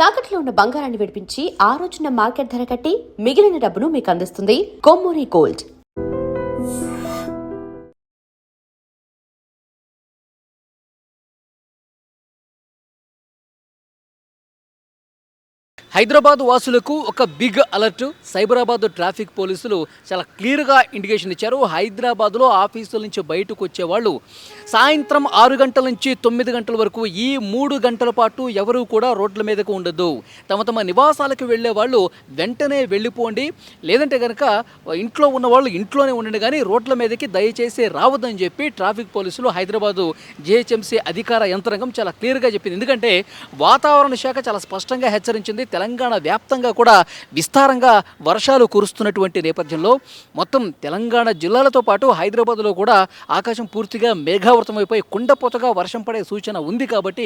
తాకట్లో ఉన్న బంగారాన్ని విడిపించి ఆ రోజున మార్కెట్ ధర కట్టి మిగిలిన డబ్బును మీకు అందిస్తుంది కొమ్మూరి గోల్డ్. హైదరాబాద్ వాసులకు ఒక బిగ్ అలర్ట్. సైబరాబాద్ ట్రాఫిక్ పోలీసులు చాలా క్లియర్గా ఇండికేషన్ ఇచ్చారు. హైదరాబాద్లో ఆఫీసుల నుంచి బయటకు వచ్చేవాళ్ళు సాయంత్రం 6 గంటల నుంచి 9 గంటల వరకు ఈ 3 గంటల పాటు ఎవరు కూడా రోడ్ల మీదకు ఉండొద్దు. తమ నివాసాలకు వెళ్ళే వాళ్ళు వెంటనే వెళ్ళిపోండి, లేదంటే కనుక ఇంట్లో ఉన్న వాళ్ళు ఇంట్లోనే ఉండండి, కానీ రోడ్ల మీదకి దయచేసి రావద్దని చెప్పి ట్రాఫిక్ పోలీసులు హైదరాబాదు జిహెచ్ఎంసీ అధికార యంత్రాంగం చాలా క్లియర్గా చెప్పింది. ఎందుకంటే వాతావరణ శాఖ చాలా స్పష్టంగా హెచ్చరించింది. తెలంగాణ వ్యాప్తంగా కూడా విస్తారంగా వర్షాలు కురుస్తున్నటువంటి నేపథ్యంలో మొత్తం తెలంగాణ జిల్లాలతో పాటు హైదరాబాద్లో కూడా ఆకాశం పూర్తిగా మేఘావృతమైపోయి కుండపోతగా వర్షం పడే సూచన ఉంది. కాబట్టి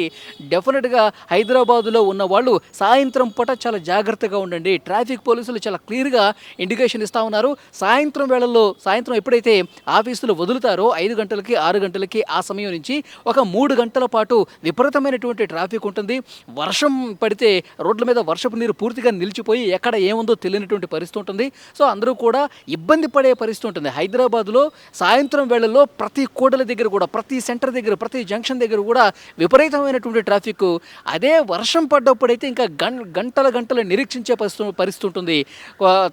డెఫినెట్గా హైదరాబాదులో ఉన్న వాళ్ళు సాయంత్రం పూట చాలా జాగ్రత్తగా ఉండండి. ట్రాఫిక్ పోలీసులు చాలా క్లియర్గా ఇండికేషన్ ఇస్తూ ఉన్నారు. సాయంత్రం వేళల్లో సాయంత్రం ఎప్పుడైతే ఆఫీసులు వదులుతారో 5 గంటలకి 6 గంటలకి ఆ సమయం నుంచి ఒక 3 గంటల పాటు విపరీతమైనటువంటి ట్రాఫిక్ ఉంటుంది. వర్షం పడితే రోడ్ల మీద వర్షపు నీరు పూర్తిగా నిలిచిపోయి ఎక్కడ ఏముందో తెలియనటువంటి పరిస్థితి ఉంటుంది. సో అందరూ కూడా ఇబ్బంది పడే పరిస్థితి ఉంటుంది. హైదరాబాద్లో సాయంత్రం వేళల్లో ప్రతి కూడలి దగ్గర కూడా, ప్రతి సెంటర్ దగ్గర, ప్రతి జంక్షన్ దగ్గర కూడా విపరీతమైనటువంటి ట్రాఫిక్. అదే వర్షం పడ్డప్పుడైతే ఇంకా గంటల నిరీక్షించే పరిస్థితి ఉంటుంది.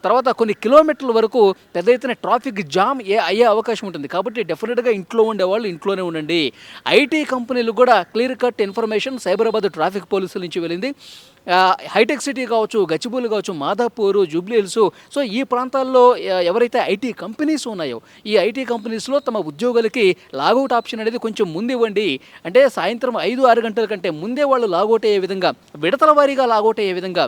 తర్వాత కొన్ని కిలోమీటర్ల వరకు పెద్ద ఎత్తున ట్రాఫిక్ జామ్ అయ్యే అవకాశం ఉంటుంది. కాబట్టి డెఫినెట్గా ఇంట్లో ఉండేవాళ్ళు ఇంట్లోనే ఉండండి. ఐటీ కంపెనీలు కూడా clear cut information Cyberabad traffic పోలీసుల నుంచి వెళ్ళింది. హైటెక్ సిటీ కావచ్చు, గచ్చిబౌలి కావచ్చు, మాదాపూర్, జూబ్లీ హిల్స్, సో ఈ ప్రాంతాల్లో ఎవరైతే ఐటీ కంపెనీస్ ఉన్నాయో ఈ ఐటీ కంపెనీస్లో తమ ఉద్యోగులకి లాగౌట్ ఆప్షన్ అనేది కొంచెం ముందు ఇవ్వండి. అంటే సాయంత్రం 5-6 గంటల కంటే ముందే వాళ్ళు లాగౌట్ అయ్యే విధంగా, విడతల వారీగా లాగౌట్ అయ్యే విధంగా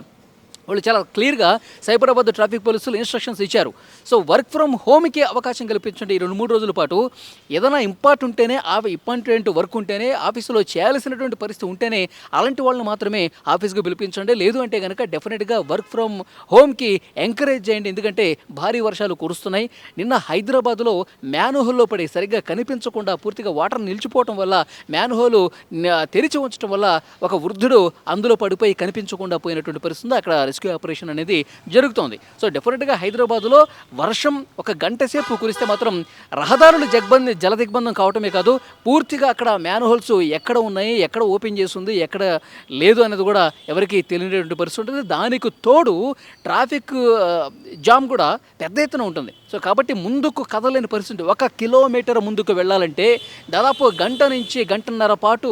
వాళ్ళు చాలా క్లియర్గా సైబరాబాద్ ట్రాఫిక్ పోలీసులు ఇన్స్ట్రక్షన్స్ ఇచ్చారు. సో వర్క్ ఫ్రమ్ హోమ్కి అవకాశం కల్పించండి. ఈ 2-3 రోజుల పాటు ఏదైనా ఇంపార్టెంట్ వర్క్ ఉంటేనే, ఆఫీసులో చేయాల్సినటువంటి పరిస్థితి ఉంటేనే అలాంటి వాళ్ళని మాత్రమే ఆఫీస్కి పిలిపించండి. లేదు అంటే కనుక డెఫినెట్గా వర్క్ ఫ్రమ్ హోమ్కి ఎంకరేజ్ చేయండి. ఎందుకంటే భారీ వర్షాలు కురుస్తున్నాయి. నిన్న హైదరాబాద్లో మ్యాన్హోల్లో పడి సరిగ్గా కనిపించకుండా పూర్తిగా వాటర్ నిలిచిపోవటం వల్ల, మ్యాన్హోలు తెరిచి ఉంచడం వల్ల ఒక వృద్ధుడు అందులో పడిపోయి కనిపించకుండా పోయినటువంటి పరిస్థితి. అక్కడ రెస్క్యూ ఆపరేషన్ అనేది జరుగుతోంది. సో డెఫినెట్గా హైదరాబాద్లో వర్షం ఒక గంట సేపు కురిస్తే మాత్రం రహదారులు జలదిగ్బంధం కావటమే కాదు, పూర్తిగా అక్కడ మ్యాన్హోల్స్ ఎక్కడ ఉన్నాయి, ఎక్కడ ఓపెన్ చేస్తుంది, ఎక్కడ లేదు అనేది కూడా ఎవరికి తెలియనటువంటి పరిస్థితి ఉంటుంది. దానికి తోడు ట్రాఫిక్ జామ్ కూడా పెద్ద ఎత్తున ఉంటుంది. సో కాబట్టి ముందుకు కదలేని పరిస్థితి. 1 కిలోమీటర్ ముందుకు వెళ్ళాలంటే దాదాపు గంట నుంచి గంటన్నర పాటు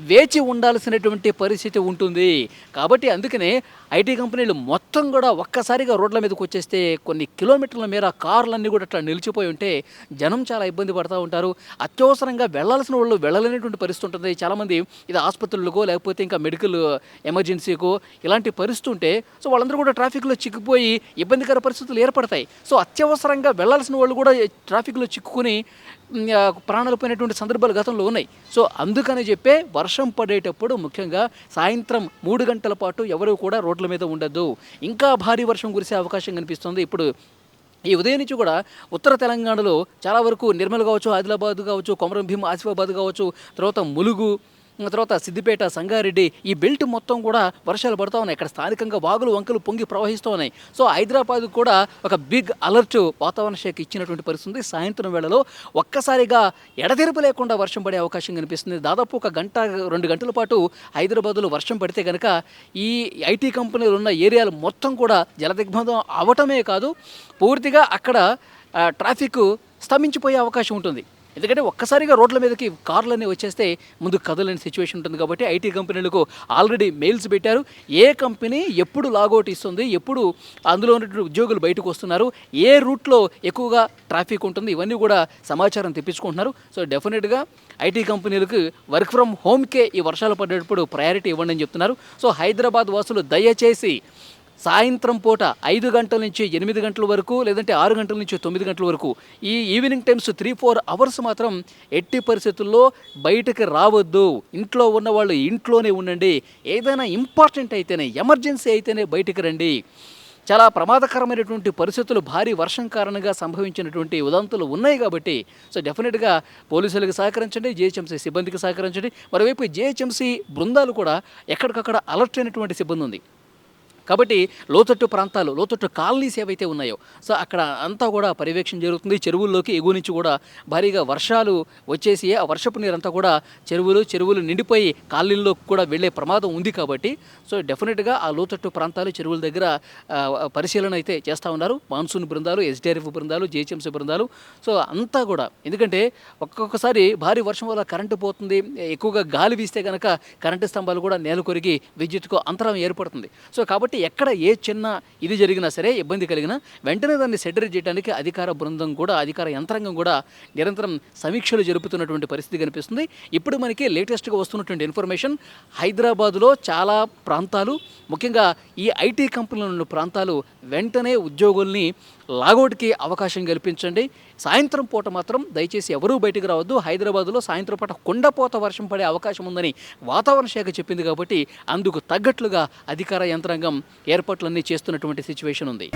వేచి ఉండాల్సినటువంటి పరిస్థితి ఉంటుంది. కాబట్టి అందుకనే ఐటీ కంపెనీలు మొత్తం కూడా ఒక్కసారిగా రోడ్ల మీదకి వచ్చేస్తే కొన్ని కిలోమీటర్ల మేర కార్లన్నీ కూడా అట్లా నిలిచిపోయి ఉంటే జనం చాలా ఇబ్బంది పడుతూ ఉంటారు. అత్యవసరంగా వెళ్లాల్సిన వాళ్ళు వెళ్ళలేనటువంటి పరిస్థితి ఉంటుంది. చాలామంది ఇది ఆసుపత్రులకో లేకపోతే ఇంకా మెడికల్ ఎమర్జెన్సీకో ఇలాంటి పరిస్థితి ఉంటే సో వాళ్ళందరూ కూడా ట్రాఫిక్లో చిక్కుపోయి ఇబ్బందికర పరిస్థితులు ఏర్పడతాయి. సో అత్యవసరంగా వెళ్లాల్సిన వాళ్ళు కూడా ట్రాఫిక్లో చిక్కుకుని ప్రాణాలు పోయినటువంటి సందర్భాలు గతంలో ఉన్నాయి. సో అందుకని చెప్పే వర్షం పడేటప్పుడు ముఖ్యంగా సాయంత్రం 3 గంటల పాటు ఎవరు కూడా రోడ్ల మీద ఉండద్దు. ఇంకా భారీ వర్షం కురిసే అవకాశం కనిపిస్తుంది. ఇప్పుడు ఈ ఉదయం నుంచి కూడా ఉత్తర తెలంగాణలో చాలా వరకు నిర్మల్ కావచ్చు, ఆదిలాబాద్ కావచ్చు, కొమరం భీం, ఆసిఫాబాద్ కావచ్చు, తర్వాత ములుగు, తర్వాత సిద్దిపేట, సంగారెడ్డి ఈ బెల్ట్ మొత్తం కూడా వర్షాలు పడుతూ ఉన్నాయి. ఇక్కడ స్థానికంగా వాగులు వంకలు పొంగి ప్రవహిస్తూ ఉన్నాయి. సో హైదరాబాద్ కూడా ఒక బిగ్ అలర్ట్ వాతావరణ శాఖ ఇచ్చినటువంటి పరిస్థితి. సాయంత్రం వేళలో ఒక్కసారిగా ఎడతెరిపి లేకుండా వర్షం పడే అవకాశం కనిపిస్తుంది. దాదాపు 1-2 గంటల పాటు హైదరాబాద్లో వర్షం పడితే కనుక ఈ ఐటీ కంపెనీలు ఉన్న ఏరియాలు మొత్తం కూడా జలదిగ్బంధం అవటమే కాదు, పూర్తిగా అక్కడ ట్రాఫిక్ స్తంభించిపోయే అవకాశం ఉంటుంది. ఎందుకంటే ఒక్కసారిగా రోడ్ల మీదకి కార్లన్నీ వచ్చేస్తే ముందు కదలని సిచ్యువేషన్ ఉంటుంది. కాబట్టి ఐటీ కంపెనీలకు ఆల్రెడీ మెయిల్స్ పెట్టారు. ఏ కంపెనీ ఎప్పుడు లాగౌట్ ఇస్తుంది, ఎప్పుడు అందులో ఉన్నటువంటి ఉద్యోగులు బయటకు వస్తున్నారు, ఏ రూట్లో ఎక్కువగా ట్రాఫిక్ ఉంటుంది, ఇవన్నీ కూడా సమాచారం తెప్పించుకుంటున్నారు. సో డెఫినెట్గా ఐటీ కంపెనీలకు వర్క్ ఫ్రమ్ హోమ్కే ఈ వర్షాలు పడేటప్పుడు ప్రయారిటీ ఇవ్వండి అని చెప్తున్నారు. సో హైదరాబాద్ వాసులు దయచేసి సాయంత్రం పూట 5 గంటల నుంచి 8 గంటల వరకు, లేదంటే 6 గంటల నుంచి 9 గంటల వరకు ఈ ఈవినింగ్ టైమ్స్ 3-4 అవర్స్ మాత్రం ఎట్టి పరిస్థితుల్లో బయటకు రావద్దు. ఇంట్లో ఉన్న వాళ్ళు ఇంట్లోనే ఉండండి. ఏదైనా ఇంపార్టెంట్ అయితేనే, ఎమర్జెన్సీ అయితేనే బయటకు రండి. చాలా ప్రమాదకరమైనటువంటి పరిస్థితులు భారీ వర్షం కారణంగా సంభవించినటువంటి ఉదంతులు ఉన్నాయి కాబట్టి సో డెఫినెట్గా పోలీసులకు సహకరించండి, జిహెచ్ఎంసీ సిబ్బందికి సహకరించండి. మరోవైపు జిహెచ్ఎంసీ బృందాలు కూడా ఎక్కడికక్కడ అలర్ట్ అయినటువంటి సిబ్బంది ఉంది కాబట్టి లోతట్టు ప్రాంతాలు, లోతట్టు కాలనీస్ ఏవైతే ఉన్నాయో సో అక్కడ అంతా కూడా పర్యవేక్షణ జరుగుతుంది. చెరువుల్లోకి ఎగువ నుంచి కూడా భారీగా వర్షాలు వచ్చేసి ఆ వర్షపు నీరంతా కూడా చెరువులు నిండిపోయి కాలనీల్లోకి కూడా వెళ్ళే ప్రమాదం ఉంది కాబట్టి సో డెఫినెట్గా ఆ లోతట్టు ప్రాంతాలు, చెరువుల దగ్గర పరిశీలన అయితే చేస్తూ ఉన్నారు మాన్సూన్ బృందాలు, ఎస్డిఆర్ఎఫ్ బృందాలు, జిహెచ్ఎంసీ బృందాలు. సో అంతా కూడా ఎందుకంటే ఒక్కొక్కసారి భారీ వర్షం వల్ల కరెంటు పోతుంది, ఎక్కువగా గాలి వీస్తే కనుక కరెంటు స్తంభాలు కూడా నేల కొరిగి విద్యుత్కు అంతరం ఏర్పడుతుంది. సో కాబట్టి ఎక్కడ ఏ చిన్న ఇది జరిగినా సరే, ఇబ్బంది కలిగినా వెంటనే దాన్ని సెటిల్ చేయడానికి అధికార బృందం కూడా, అధికార యంత్రాంగం కూడా నిరంతరం సమీక్షలు జరుపుతున్నటువంటి పరిస్థితి కనిపిస్తుంది. ఇప్పుడు మనకి లేటెస్ట్గా వస్తున్నటువంటి ఇన్ఫర్మేషన్, హైదరాబాదులో చాలా ప్రాంతాలు, ముఖ్యంగా ఈ ఐటీ కంపెనీలు ఉన్న ప్రాంతాలు వెంటనే ఉద్యోగుల్ని లాగౌట్కి అవకాశం కల్పించండి. సాయంత్రం పూట మాత్రం దయచేసి ఎవరూ బయటకు రావద్దు. హైదరాబాదులో సాయంత్రం పూట కుండపోత వర్షం పడే అవకాశం ఉందని వాతావరణ శాఖ చెప్పింది కాబట్టి అందుకు తగ్గట్లుగా అధికార యంత్రాంగం ఏర్పాట్లన్నీ చేస్తున్నటువంటి సిచ్యువేషన్ ఉంది.